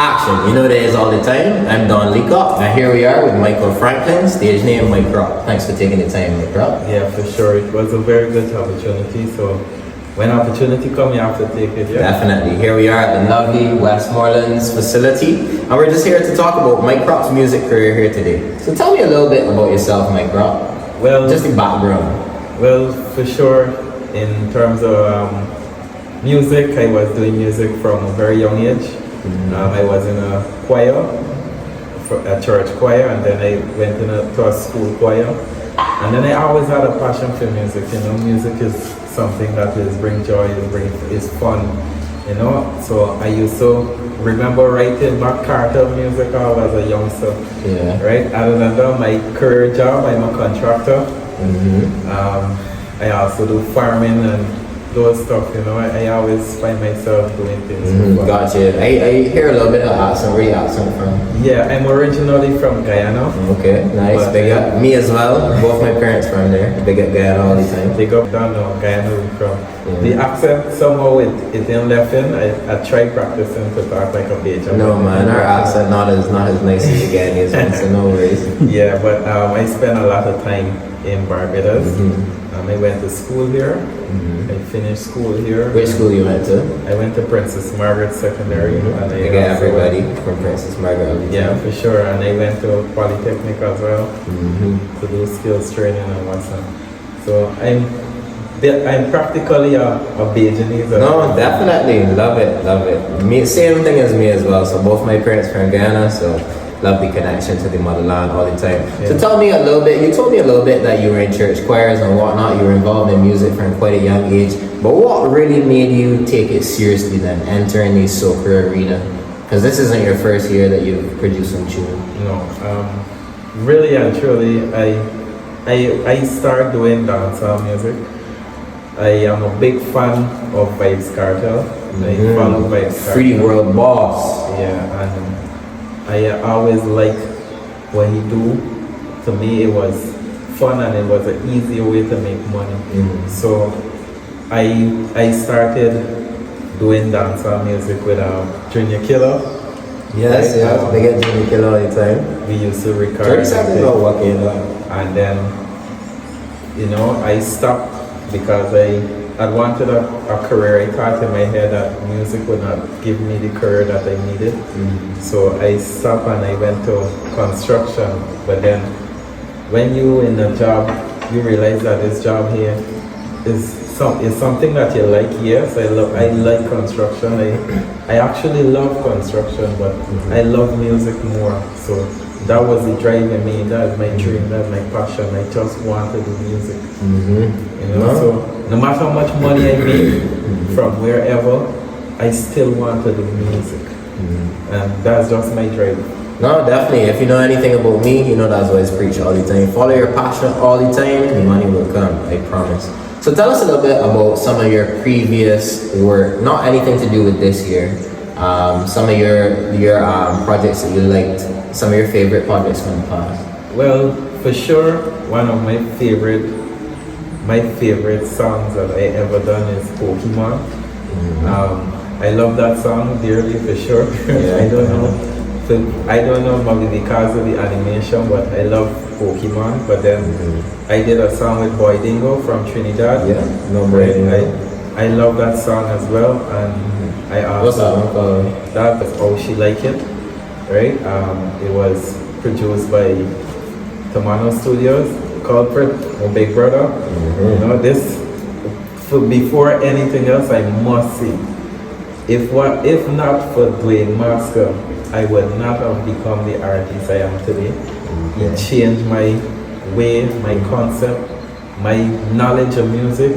Action, you know that is all the time. I'm Don Leacock, and here we are with Michael Franklin, stage name Michcorup. Thanks for taking the time, Michcorup. Yeah, for sure. It was a very good opportunity. So when opportunity comes, you have to take it. Yeah? Definitely. Here we are at the lovely Westmorelands facility, and we're just here to talk about Michcorup's music career here today. So tell me a little bit about yourself, Michcorup. Well, just the background. Well, for sure, in terms of music, I was doing music from a very young age. I was in a choir, a church choir, and then I went to a school choir. And then I always had a passion for music. You know, music is something that brings joy, is fun. You know, so I used to remember writing back cartel music all as a youngster. Yeah. Right. Other than that, my career job, I'm a contractor. I also do farming and those stuff, you know. I always find myself doing things. Gotcha. I hear a little bit of accent. Where you accent from? Yeah, I'm originally from Guyana. Okay, nice. But, big up. Me as well. Both my parents from there. Big up Guyana all the time. Big up down now, Guyana where I'm from. The accent somehow it didn't left in. I tried practicing to talk like a bitch. No man, our accent not as nice as the Guyanese one, so no worries. Yeah, but I spent a lot of time in Barbados. I went to school here. I finished school here. Which school you went to? I went to Princess Margaret Secondary. And I get everybody from Princess Margaret. Yeah, for sure. And I went to Polytechnic as well to do skills training and whatnot. So I'm practically a Bajanese. No, definitely. Love it. Me, same thing as me as well. So both my parents from Guyana, so love the connection to the motherland all the time. Yeah. So tell me a little bit, you told me a little bit that you were in church choirs and whatnot, you were involved in music from quite a young age, but what really made you take it seriously then, entering the soca arena? Because this isn't your first year that you've produced some tune. No, really and truly, I started doing dancehall music. I am a big fan of Vybz Kartel. I follow Vybz Kartel. Free World Boss. Yeah, and I always like what he do. To me, it was fun and it was an easier way to make money. So I started doing dancehall music with Junior Killer. Yes, right? They get Junior Killer all the time. We used to record. And then, you know, I stopped because I wanted a career. I thought in my head that music would not give me the career that I needed. So I stopped and I went to construction. But then when you in a job, you realize that this job here is something that you like. Yes, I like construction. I actually love construction, but I love music more. So that was the drive in me. That's my dream. That's my passion. I just want to do music. You know, so no matter how much money I make from wherever, I still want to do music. And that's just my drive. No, definitely. If you know anything about me, you know that's what I preach all the time. Follow your passion all the time, and money will come. I promise. So tell us a little bit about some of your previous work. Not anything to do with this year. Some of your projects that you liked. Some of your favorite projects from the past. Well, for sure, one of my favorite songs that I ever done is Pokemon. I love that song dearly, for sure. Yeah. I don't know maybe because of the animation, but I love Pokemon. But then I did a song with Boy Dingo from Trinidad. Yeah, no brain. I love that song as well, and I also what's that one called? That was Oh She Like It, right? It was produced by Tomano Studios, Culprit, my big brother. You know, this before anything else, I must say, if not for Dwayne Masker, I would not have become the artist I am today. He changed my way, my concept, my knowledge of music.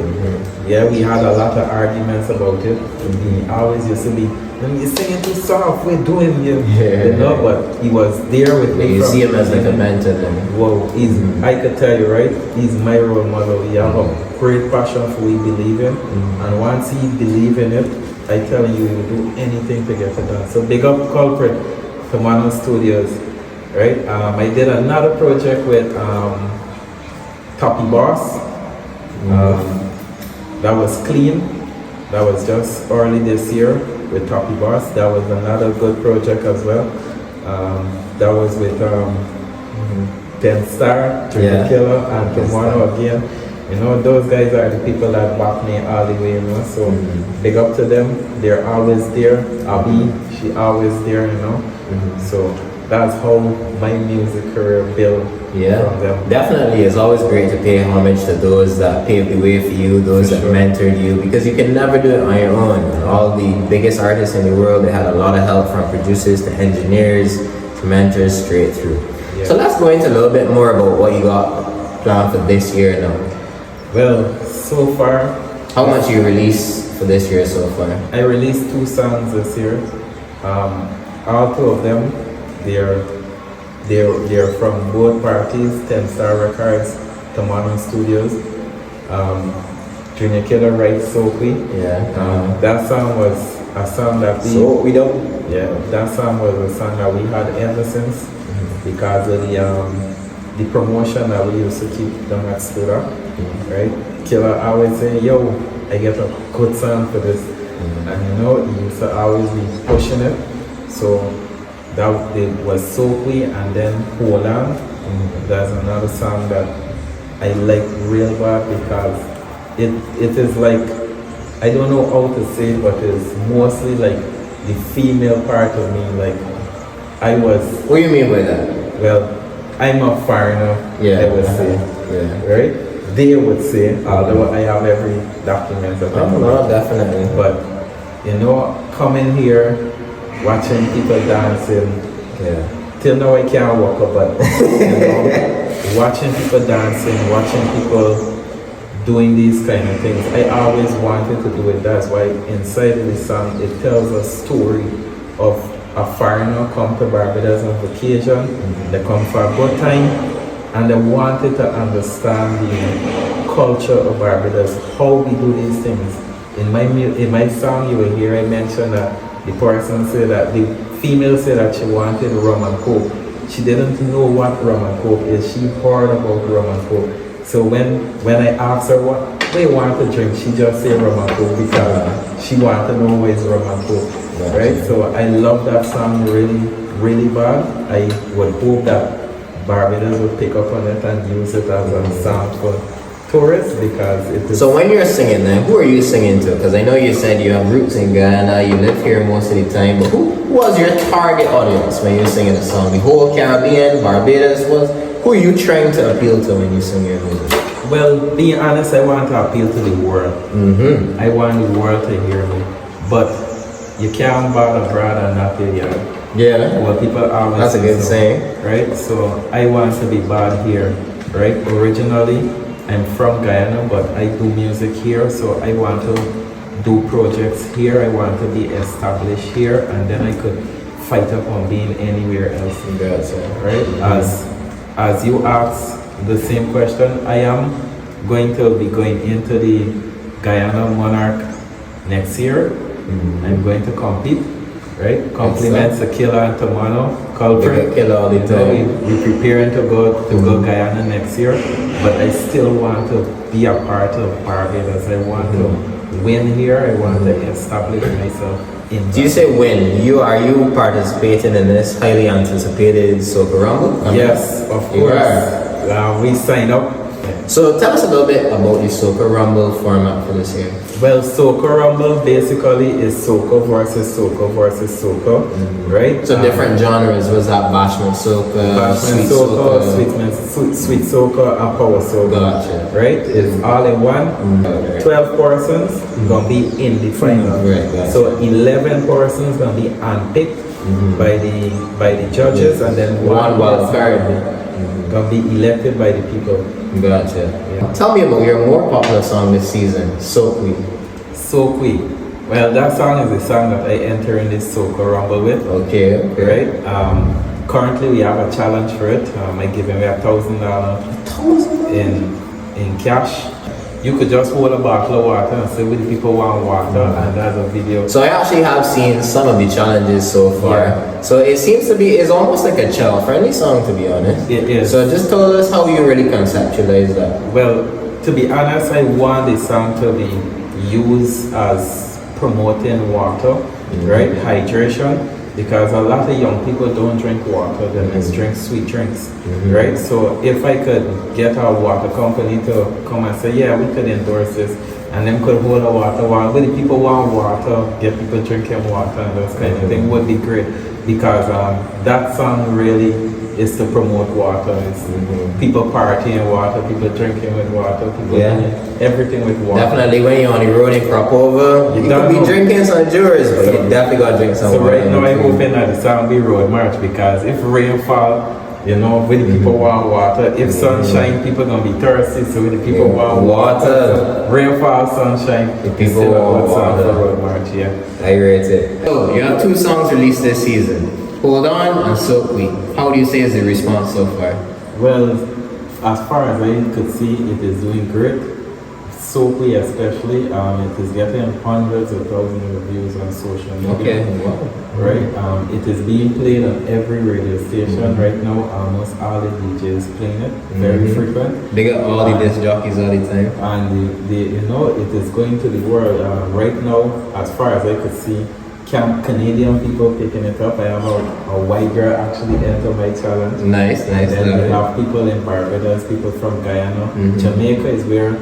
Yeah, we had a lot of arguments about it. He always used to be, you're singing too soft, we're doing you. You know, but he was there with me. You see him as like a mentor then. Well, I could tell you, right? He's my role model. He has a great passion for what he believes in. And once he believes in it, I tell you, he will do anything to get it done. So big up Culprit, Tomano Studios, right? I did another project with Toppy Boss. That was clean. That was just early this year. with Toppy Boss. That was another good project as well. That was with 10 Star, Triple Killer, and Tomorrow again. You know, those guys are the people that back me all the way, you know, so big up to them. They're always there. Abby, she always there, you know. So that's how my music career built from them. Definitely. It's always great to pay homage to those that paved the way for you, those that mentored you, because you can never do it on your own. All the biggest artists in the world, they had a lot of help from producers to engineers to mentors straight through. So let's go into a little bit more about what you got planned for this year now. Well, so far, how much you released for this year so far? I released 2 songs this year. All 2 of them, they're from both parties, 10 Star Records, Tamano Studios. Junior Killer writes Soapy. That song was a song that that song was a song that we had ever since because of the promotion that we used to keep them at Studio, right? Killer always say, yo, I get a good song for this. And you know, he used to always be pushing it. So that it was Soapy, and then Hold On. That's another song that I like real bad because it is like, I don't know how to say it, but it's mostly like the female part of me. Like I was. What do you mean by that? Well, I'm a foreigner, I would say, right? They would say, although I have every document of it. No, definitely. But, you know, coming here, watching people dancing, till now I can't walk up, but, you know, watching people dancing, watching people doing these kind of things, I always wanted to do it. That's why inside of the song, it tells a story of a foreigner come to Barbados on vacation. They come for a good time, and they wanted to understand the culture of Barbados, how we do these things. In my song, you will hear I mention that the person said that the female said that she wanted rum and coke. She didn't know what rum and coke is. She heard about rum and coke. So when I asked her what they want to drink, she just said rum and coke because she wanted to know what is rum and coke. Right? So I love that song really, really bad. I would hope that Barbados would pick up on it and use it as a song for tourists because it is. So when you're singing then, who are you singing to? Because I know you said you have roots in Guyana, you live here most of the time, but who was your target audience when you're singing a song? The whole Caribbean, Barbados who are you trying to appeal to when you sing your music? Well, being honest, I want to appeal to the world. I want the world to hear me. But you can't bother abroad and not be here. Well, people always that's a good saying. Right? So I want to be bad here. Right? Originally, I'm from Guyana, but I do music here. So I want to do projects here. I want to be established here. And then I could fight up on being anywhere else. Right? As you asked the same question, I am going to be going into the Guyana Monarch next year. I'm going to compete, right? Compliments to Killer and Tamano. Killer all the time. We're preparing to go Guyana next year, but I still want to be a part of Barbados. I want to win here. I want to establish myself in Barbados. Do you say win? Are you participating in this highly anticipated Soca Rumble? Yes, of course. We signed up. So tell us a little bit about the Soca Rumble format for this year. Well, Soca Rumble basically is Soca versus Soca versus Soca, right? So different genres. Was that Bashment Soca, Sweet Soca, and Power Soca. Gotcha. Right? It's all in one. 12 persons gonna be in the final. Gotcha. So 11 persons gonna be handpicked by the judges, and then one wild card gonna be elected by the people. Gotcha. Tell me about your more popular song this season, Soapy. Soapy. Well, that song is the song that I enter in this Soca Rumble with. Okay. Right? Currently, we have a challenge for it. I give him $1,000 in cash. You could just hold a bottle of water and say, "Will the people want water?" And that's a video. So I actually have seen some of the challenges so far. So it seems to be, it's almost like a child-friendly song, to be honest. It is. So just tell us how you really conceptualize that. Well, to be honest, I want the song to be used as promoting water right? Hydration. Because a lot of young people don't drink water, they just drink sweet drinks, right? So if I could get a water company to come and say, yeah, we could endorse this, and then could hold a water while the people want water, get people drinking water and those kind of things would be great. Because that song really is to promote water. It's people partying water, people drinking with water, people doing everything with water. Definitely when you're on the road and crop over, you could be drinking some Jewers, but you definitely gotta drink some water. So right now I'm hoping that the song be road march, because if rain fall, you know, when the people want water, if sunshine, people gonna be thirsty, so when the people want water, rainfall, sunshine, the people want water. Road march, I rate it. So you have 2 songs released this season. Hold On and Soak Week. How do you say is the response so far? Well, as far as I could see, it is doing great. Soak Week especially, it is getting hundreds of thousands of views on social media. Okay, wow. Right, it is being played on every radio station right now. Almost all the DJs playing it, very frequent. They got all the disc jockeys all the time. And you know, it is going to the world. Right now, as far as I could see, Canadian people picking it up. I have a white girl actually enter my challenge. Nice. And then we have people in Barbados, people from Guyana. Jamaica is where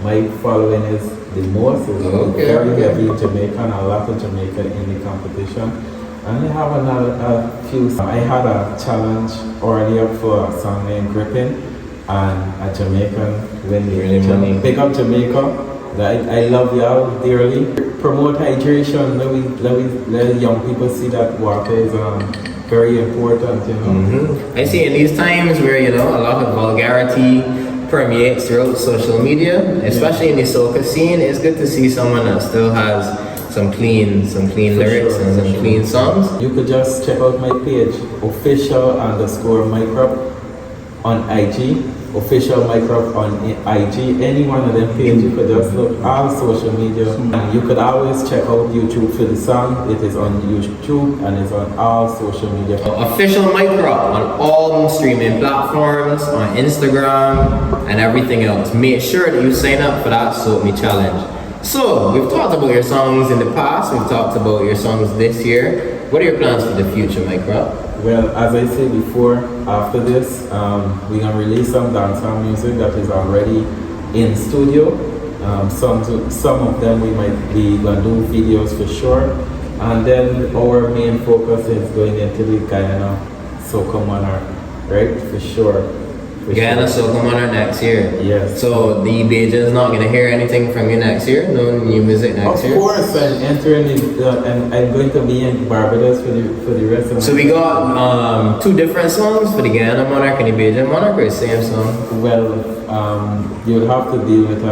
my following is the most. It's very heavy in Jamaica, and a lot of Jamaica in the competition. And I have a few. I had a challenge already up for a song named Gripping, and a Jamaican winning. Pick up Jamaica. I love y'all dearly. Promote hydration. Let young people see that water is very important, you know. I see in these times where, you know, a lot of vulgarity permeates throughout social media, especially in the soca scene, it's good to see someone that still has some clean lyrics and some clean songs. You could just check out my page, official_Michcorup on IG. Official Michcorup on IG, any one of them pages, you could just look all social media, and you could always check out YouTube for the song. It is on YouTube and it's on all social media. Official Michcorup on all streaming platforms, on Instagram and everything else. Make sure that you sign up for that Soak Me challenge. So we've talked about your songs in the past, we've talked about your songs this year. What are your plans for the future, Michcorup? Well, as I said before, after this, we're gonna release some dancehall music that is already in studio. Some of them we might be gonna do videos for sure, and then our main focus is going into the Guyana Soca Monarch, right? For sure. Guyana Soca Monarch next year. Yes. So the Bajans not gonna hear anything from you next year? No new music next year? Of course, I'm entering and I'm going to be in Barbados for the rest of the. So we got 2 different songs for the Guyana Monarch and the Bajan Monarch, or the same song? Well, you'll have to deal with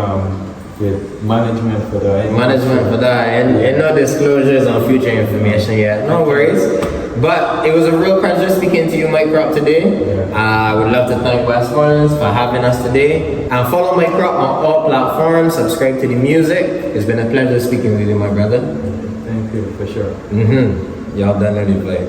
management for that. Management for that, and no disclosures on future information yet. No worries. But it was a real pleasure speaking to you, Michcorup, today. I would love to thank Westmoreland for having us today. And follow Michcorup on all platforms. Subscribe to the music. It's been a pleasure speaking with you, my brother. Thank you, for sure. Y'all done any play.